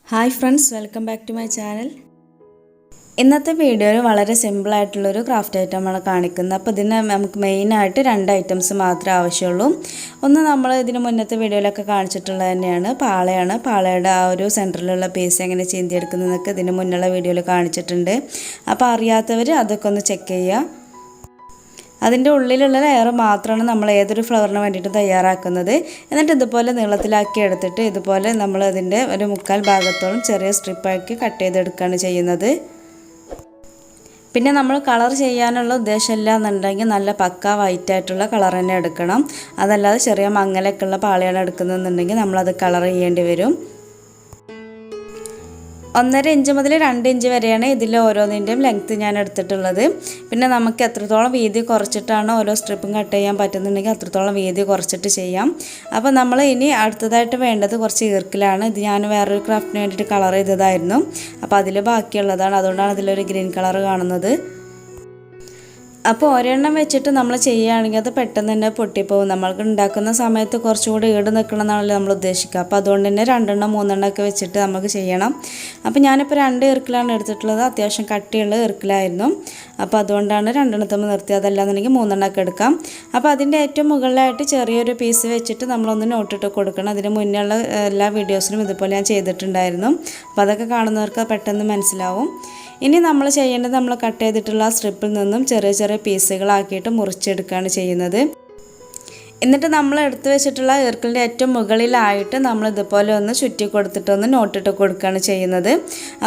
Hi friends, welcome back to my channel. ഇന്നത്തെ വീഡിയോയിൽ വളരെ സിമ്പിൾ ആയിട്ടുള്ള ഒരു ക്രാഫ്റ്റ് ഐറ്റം ആണ് കാണിക്കുന്നത്. അപ്പോൾ ഇതിന് നമുക്ക് മെയിൻ ആയിട്ട് രണ്ട് ഐറ്റംസ് മാത്രമേ ആവശ്യമുള്ളൂ. ഒന്ന് നമ്മൾ ഇതിന് മുന്നത്തെ വീഡിയോയിലൊക്കെ കാണിച്ചിട്ടുള്ളത് തന്നെയാണ് പാളയാണ്. പാളയുടെ ആ ഒരു സെൻറ്ററിലുള്ള പീസ് എങ്ങനെ ചീന്തി എടുക്കുന്നതൊക്കെ ഇതിന് മുന്നുള്ള വീഡിയോയിൽ കാണിച്ചിട്ടുണ്ട്. അപ്പോൾ അറിയാത്തവർ അതൊക്കെ ഒന്ന് ചെക്ക് ചെയ്യുക. അതിൻ്റെ ഉള്ളിലുള്ള ലെയർ മാത്രമാണ് നമ്മൾ ഏതൊരു ഫ്ലവറിന് വേണ്ടിയിട്ട് തയ്യാറാക്കുന്നത്. എന്നിട്ട് ഇതുപോലെ നീളത്തിലാക്കി എടുത്തിട്ട് ഇതുപോലെ നമ്മൾ അതിൻ്റെ ഒരു മുക്കാൽ ഭാഗത്തോളം ചെറിയ സ്ട്രിപ്പാക്കി കട്ട് ചെയ്തെടുക്കുകയാണ് ചെയ്യുന്നത്. പിന്നെ നമ്മൾ കളർ ചെയ്യാനുള്ള ഉദ്ദേശമില്ല എന്നുണ്ടെങ്കിൽ നല്ല പക്ക വൈറ്റ് ആയിട്ടുള്ള കളർ തന്നെ എടുക്കണം. അതല്ലാതെ ചെറിയ മങ്ങലൊക്കെ ഉള്ള പാളിയാണ് എടുക്കുന്നതെന്നുണ്ടെങ്കിൽ നമ്മളത് കളർ ചെയ്യേണ്ടി വരും. 1.5 ഇഞ്ച് മുതൽ 2 ഇഞ്ച് വരെയാണ് ഇതിൽ ഓരോന്നിൻ്റെയും ലെങ്ത്ത് ഞാൻ എടുത്തിട്ടുള്ളത്. പിന്നെ നമുക്ക് എത്രത്തോളം വീതി കുറച്ചിട്ടാണ് ഓരോ സ്ട്രിപ്പും കട്ട് ചെയ്യാൻ പറ്റുന്നുണ്ടെങ്കിൽ അത്രത്തോളം വീതി കുറച്ചിട്ട് ചെയ്യാം. അപ്പോൾ നമ്മൾ ഇനി അടുത്തതായിട്ട് വേണ്ടത് കുറച്ച് ഈർക്കിലാണ്. ഇത് ഞാൻ വേറൊരു ക്രാഫ്റ്റിന് വേണ്ടിയിട്ട് കളർ ചെയ്തതായിരുന്നു. അപ്പോൾ അതിൽ ബാക്കിയുള്ളതാണ്, അതുകൊണ്ടാണ് ഇതിലൊരു ഗ്രീൻ കളർ കാണുന്നത്. അപ്പോൾ ഒരെണ്ണം വെച്ചിട്ട് നമ്മൾ ചെയ്യുകയാണെങ്കിൽ അത് പെട്ടെന്ന് തന്നെ പൊട്ടിപ്പോകും. നമ്മൾക്ക് ഉണ്ടാക്കുന്ന സമയത്ത് കുറച്ചുകൂടി ഈട് നിൽക്കണം എന്നാണല്ലോ നമ്മൾ ഉദ്ദേശിക്കുക. അപ്പോൾ അതുകൊണ്ട് തന്നെ 2 എണ്ണം 3 എണ്ണം ഒക്കെ വെച്ചിട്ട് നമുക്ക് ചെയ്യണം. അപ്പോൾ ഞാനിപ്പോൾ 2 ഈർക്കിലാണ് എടുത്തിട്ടുള്ളത്. അത്യാവശ്യം കട്ടിയുള്ള ഈർക്കിലായിരുന്നു. അപ്പോൾ അതുകൊണ്ടാണ് 2 എണ്ണത്തുമ്പോൾ നിർത്തി. അതല്ലാന്നുണ്ടെങ്കിൽ 3 എണ്ണം ഒക്കെ എടുക്കാം. അപ്പോൾ അതിൻ്റെ ഏറ്റവും മുകളിലായിട്ട് ചെറിയൊരു പീസ് വെച്ചിട്ട് നമ്മളൊന്ന് നോട്ടിട്ട് കൊടുക്കണം. അതിന് മുന്നേ ഉള്ള എല്ലാ വീഡിയോസിലും ഇതുപോലെ ഞാൻ ചെയ്തിട്ടുണ്ടായിരുന്നു. അപ്പോൾ അതൊക്കെ കാണുന്നവർക്ക് പെട്ടെന്ന് മനസ്സിലാവും. ഇനി നമ്മൾ ചെയ്യേണ്ടത് നമ്മൾ കട്ട് ചെയ്തിട്ടുള്ള സ്ട്രിപ്പിൽ നിന്നും ചെറിയ ചെറിയ പീസുകളാക്കിയിട്ട് മുറിച്ചെടുക്കുകയാണ് ചെയ്യുന്നത്. എന്നിട്ട് നമ്മൾ എടുത്തു വെച്ചിട്ടുള്ള ഈർക്കിളിൻ്റെ ഏറ്റവും മുകളിലായിട്ട് നമ്മൾ ഇതുപോലെ ഒന്ന് ചുറ്റി കൊടുത്തിട്ടൊന്ന് നോട്ടിട്ട് കൊടുക്കുകയാണ് ചെയ്യുന്നത്.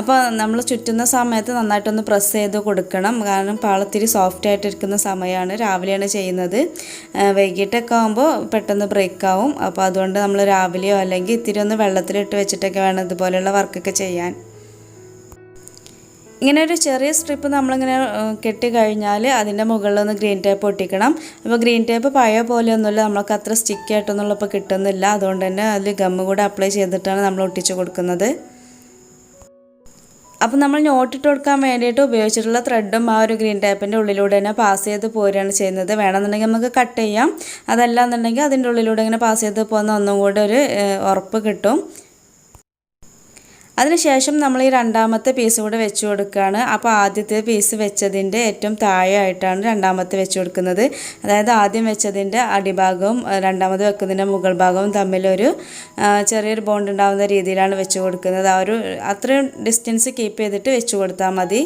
അപ്പോൾ നമ്മൾ ചുറ്റുന്ന സമയത്ത് നന്നായിട്ടൊന്ന് പ്രസ് ചെയ്ത് കൊടുക്കണം. കാരണം പാളത്തിരി സോഫ്റ്റ് ആയിട്ടിരിക്കുന്ന സമയമാണ്, രാവിലെയാണ് ചെയ്യുന്നത്. വൈകിട്ടൊക്കെ ആകുമ്പോൾ പെട്ടെന്ന് ബ്രേക്ക് ആവും. അപ്പോൾ അതുകൊണ്ട് നമ്മൾ രാവിലെയോ അല്ലെങ്കിൽ ഇത്തിരി ഒന്ന് വെള്ളത്തിലിട്ട് വെച്ചിട്ടൊക്കെ വേണം ഇതുപോലെയുള്ള വർക്കൊക്കെ ചെയ്യാൻ. ഇങ്ങനെ ഒരു ചെറിയ സ്ട്രിപ്പ് നമ്മളിങ്ങനെ കെട്ടി കഴിഞ്ഞാൽ അതിൻ്റെ മുകളിലൊന്ന് ഗ്രീൻ ടേപ്പ് ഒട്ടിക്കണം. അപ്പോൾ ഗ്രീൻ ടേപ്പ് പഴയ പോലെയൊന്നുമില്ല, നമ്മൾക്ക് അത്ര സ്റ്റിക്കി ആയിട്ടൊന്നുള്ളപ്പോൾ കിട്ടുന്നില്ല. അതുകൊണ്ട് തന്നെ അതിൽ ഗമ്മ് കൂടെ അപ്ലൈ ചെയ്തിട്ടാണ് നമ്മൾ ഒട്ടിച്ച് കൊടുക്കുന്നത്. അപ്പോൾ നമ്മൾ നോട്ടിട്ട് കൊടുക്കാൻ വേണ്ടിയിട്ട് ഉപയോഗിച്ചിട്ടുള്ള ത്രെഡും ആ ഒരു ഗ്രീൻ ടേപ്പിൻ്റെ ഉള്ളിലൂടെ തന്നെ പാസ് ചെയ്ത് പോരുകയാണ് ചെയ്യുന്നത്. വേണമെന്നുണ്ടെങ്കിൽ നമുക്ക് കട്ട് ചെയ്യാം. അതല്ല എന്നുണ്ടെങ്കിൽ അതിൻ്റെ ഉള്ളിലൂടെ ഇങ്ങനെ പാസ് ചെയ്ത് പോകുന്ന ഒന്നും കൂടെ ഒരു ഉറപ്പ് കിട്ടും. അതിനുശേഷം നമ്മൾ ഈ രണ്ടാമത്തെ പീസ് കൂടെ വെച്ച് കൊടുക്കുകയാണ്. അപ്പോൾ ആദ്യത്തെ പീസ് വെച്ചതിൻ്റെ ഏറ്റവും താഴെയായിട്ടാണ് രണ്ടാമത്തെ വെച്ച് കൊടുക്കുന്നത്. അതായത് ആദ്യം വെച്ചതിൻ്റെ അടിഭാഗവും രണ്ടാമത് വെക്കുന്നതിൻ്റെ മുകൾ ഭാഗവും തമ്മിലൊരു ചെറിയൊരു ബോണ്ട് ഉണ്ടാകുന്ന രീതിയിലാണ് വെച്ച് കൊടുക്കുന്നത്. ആ ഒരു അത്രയും ഡിസ്റ്റൻസ് കീപ്പ് ചെയ്തിട്ട് വെച്ച് കൊടുത്താൽ മതി.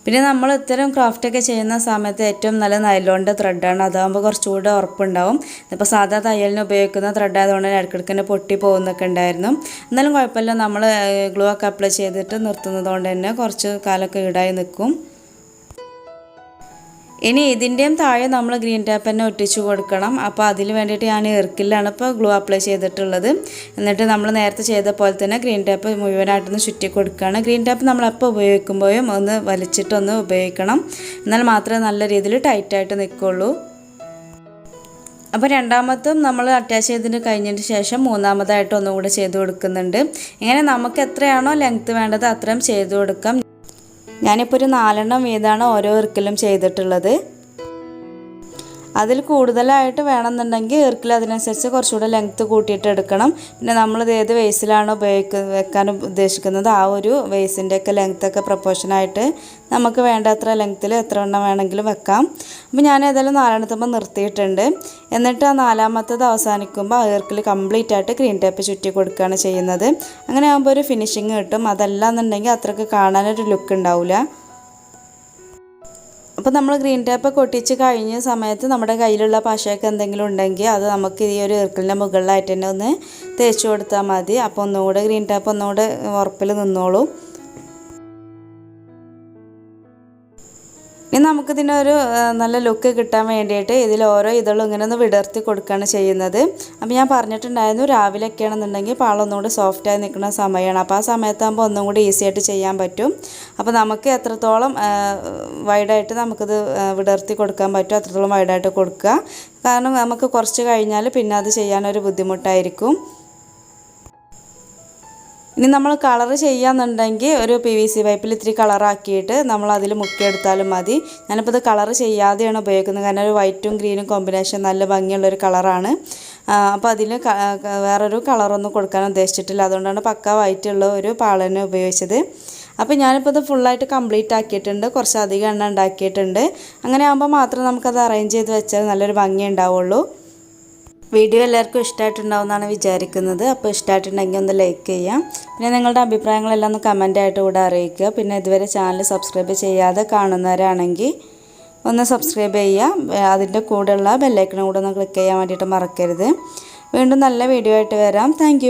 പിന്നെ നമ്മൾ ഇത്തരം ക്രാഫ്റ്റൊക്കെ ചെയ്യുന്ന സമയത്ത് ഏറ്റവും നല്ല നൈലോണിൻ്റെ ത്രെഡാണ്. അതാകുമ്പോൾ കുറച്ചുകൂടെ ഉറപ്പുണ്ടാവും. ഇപ്പോൾ സാധാ തയ്യലിന് ഉപയോഗിക്കുന്ന ത്രെഡ് ആയതുകൊണ്ട് ഇടയ്ക്കിടയ്ക്ക് തന്നെ പൊട്ടി പോകുന്നൊക്കെ ഉണ്ടായിരുന്നു. എന്നാലും കുഴപ്പമില്ല, നമ്മൾ ഗ്ലൂ ഒക്കെ അപ്ലൈ ചെയ്തിട്ട് നിർത്തുന്നത് കൊണ്ട് തന്നെ കുറച്ച് കാലമൊക്കെ ഈടായി നിൽക്കും. ഇനി ഇതിൻ്റെയും താഴെ നമ്മൾ ഗ്രീൻ ടേപ്പ് തന്നെ ഒട്ടിച്ച് കൊടുക്കണം. അപ്പോൾ അതിന് വേണ്ടിയിട്ട് ഞാൻ ഈർക്കിലാണ് ഇപ്പോൾ ഗ്ലൂ അപ്ലൈ ചെയ്തിട്ടുള്ളത്. എന്നിട്ട് നമ്മൾ നേരത്തെ ചെയ്ത പോലെ തന്നെ ഗ്രീൻ ടേപ്പ് മുഴുവനായിട്ടൊന്ന് ചുറ്റി കൊടുക്കുകയാണ്. ഗ്രീൻ ടേപ്പ് നമ്മളെപ്പോൾ ഉപയോഗിക്കുമ്പോഴും ഒന്ന് വലിച്ചിട്ടൊന്ന് ഉപയോഗിക്കണം. എന്നാൽ മാത്രമേ നല്ല രീതിയിൽ ടൈറ്റായിട്ട് നിൽക്കുള്ളൂ. അപ്പോൾ രണ്ടാമത്തും നമ്മൾ അറ്റാച്ച് ചെയ്തതിന് കഴിഞ്ഞതിന് ശേഷം മൂന്നാമതായിട്ട് ഒന്നുകൂടെ ചെയ്ത് കൊടുക്കുന്നുണ്ട്. ഇങ്ങനെ നമുക്ക് എത്രയാണോ ലെങ്ത്ത് വേണ്ടത് അത്രയും ചെയ്ത് കൊടുക്കാം. ഞാനിപ്പോൾ ഒരു 4 എണ്ണം വീതമാണ് ഓരോ ഈർക്കിലും ചെയ്തിട്ടുള്ളത്. അതിൽ കൂടുതലായിട്ട് വേണമെന്നുണ്ടെങ്കിൽ ഈർക്കിൽ അതിനനുസരിച്ച് കുറച്ചുകൂടെ ലെങ്ത്ത് കൂട്ടിയിട്ട് എടുക്കണം. പിന്നെ നമ്മളിത് ഏത് വേസിലാണോ വെക്കാൻ ഉദ്ദേശിക്കുന്നത് ആ ഒരു വേസിൻ്റെയൊക്കെ ലെങ്ത്തൊക്കെ പ്രൊപ്പോർഷനായിട്ട് നമുക്ക് വേണ്ടത്ര ലെങ്ത്തിൽ എത്ര എണ്ണം വേണമെങ്കിലും വെക്കാം. അപ്പോൾ ഞാൻ ഏതായാലും 4 എണ്ണത്തുമ്പോൾ നിർത്തിയിട്ടുണ്ട്. എന്നിട്ട് ആ 4ാമത്തത് അവസാനിക്കുമ്പോൾ ആ ഈർക്കിൽ കംപ്ലീറ്റ് ആയിട്ട് ഗ്രീൻ ടേപ്പ് ചുറ്റി കൊടുക്കുകയാണ് ചെയ്യുന്നത്. അങ്ങനെ ആകുമ്പോൾ ഒരു ഫിനിഷിങ് കിട്ടും. അതല്ല എന്നുണ്ടെങ്കിൽ അത്രയ്ക്ക് കാണാനൊരു ലുക്ക് ഉണ്ടാവില്ല. അപ്പോൾ നമ്മൾ ഗ്രീൻ ടേപ്പൊക്കെ ഒട്ടിച്ച് കഴിഞ്ഞ സമയത്ത് നമ്മുടെ കയ്യിലുള്ള പശയൊക്കെ എന്തെങ്കിലും ഉണ്ടെങ്കിൽ അത് നമുക്ക് ഈ ഒരു ഈർക്കിലിൻ്റെ മുകളിലായിട്ട് തന്നെ ഒന്ന് തേച്ച് കൊടുത്താൽ മതി. അപ്പോൾ ഒന്നുകൂടെ ഗ്രീൻ ടേപ്പ് ഒന്നുകൂടെ ഉറപ്പിൽ നിന്നോളൂ. ഇനി നമുക്കിതിനൊരു നല്ല ലുക്ക് കിട്ടാൻ വേണ്ടിയിട്ട് ഇതിൽ ഓരോ ഇതളും ഇങ്ങനെ ഒന്ന് വിടർത്തി കൊടുക്കുകയാണ് ചെയ്യുന്നത്. അപ്പോൾ ഞാൻ പറഞ്ഞിട്ടുണ്ടായിരുന്നു രാവിലെയൊക്കെ ആണെന്നുണ്ടെങ്കിൽ പാളൊന്നുകൂടി സോഫ്റ്റായി നിൽക്കുന്ന സമയമാണ്. അപ്പോൾ ആ സമയത്താകുമ്പോൾ ഒന്നും കൂടി ഈസി ആയിട്ട് ചെയ്യാൻ പറ്റും. അപ്പോൾ നമുക്ക് എത്രത്തോളം വൈഡായിട്ട് നമുക്കിത് വിടർത്തി കൊടുക്കാൻ പറ്റും അത്രത്തോളം വൈഡായിട്ട് കൊടുക്കുക. കാരണം നമുക്ക് കുറച്ച് കഴിഞ്ഞാൽ പിന്നെ അത് ചെയ്യാനൊരു ബുദ്ധിമുട്ടായിരിക്കും. ഇനി നമ്മൾ കളർ ചെയ്യാന്നുണ്ടെങ്കിൽ ഒരു PVC പൈപ്പിൽ ഇത്തിരി കളറാക്കിയിട്ട് നമ്മൾ അതിൽ മുക്കിയെടുത്താലും മതി. ഞാനിപ്പോൾ ഇത് കളർ ചെയ്യാതെയാണ് ഉപയോഗിക്കുന്നത്, കാരണം ഒരു വൈറ്റും ഗ്രീനും കോമ്പിനേഷൻ നല്ല ഭംഗിയുള്ളൊരു കളറാണ്. അപ്പോൾ അതിൽ വേറൊരു കളറൊന്നും കൊടുക്കാൻ ഉദ്ദേശിച്ചിട്ടില്ല, അതുകൊണ്ടാണ് പക്ക വൈറ്റുള്ള ഒരു പാളനെ ഉപയോഗിച്ചത്. അപ്പോൾ ഞാനിപ്പോൾ ഇത് ഫുള്ളായിട്ട് കംപ്ലീറ്റ് ആക്കിയിട്ടുണ്ട്, കുറച്ചധികം എണ്ണ ഉണ്ടാക്കിയിട്ടുണ്ട്. അങ്ങനെ ആകുമ്പോൾ മാത്രം നമുക്കത് അറേഞ്ച് ചെയ്ത് വെച്ചാൽ നല്ലൊരു ഭംഗി ഉണ്ടാവുള്ളൂ. വീഡിയോ എല്ലാവർക്കും ഇഷ്ടമായിട്ടുണ്ടാവുമെന്നാണ് വിചാരിക്കുന്നത്. അപ്പോൾ ഇഷ്ടമായിട്ടുണ്ടെങ്കിൽ ഒന്ന് ലൈക്ക് ചെയ്യാം. പിന്നെ നിങ്ങളുടെ അഭിപ്രായങ്ങളെല്ലാം ഒന്ന് കമൻറ്റായിട്ട് കൂടെ അറിയിക്കുക. പിന്നെ ഇതുവരെ ചാനൽ സബ്സ്ക്രൈബ് ചെയ്യാതെ കാണുന്നവരാണെങ്കിൽ ഒന്ന് സബ്സ്ക്രൈബ് ചെയ്യുക. അതിൻ്റെ കൂടെയുള്ള ബെല്ലൈക്കണും കൂടെ ഒന്ന് ക്ലിക്ക് ചെയ്യാൻ വേണ്ടിയിട്ട് മറക്കരുത്. വീണ്ടും നല്ല വീഡിയോ ആയിട്ട് വരാം. താങ്ക്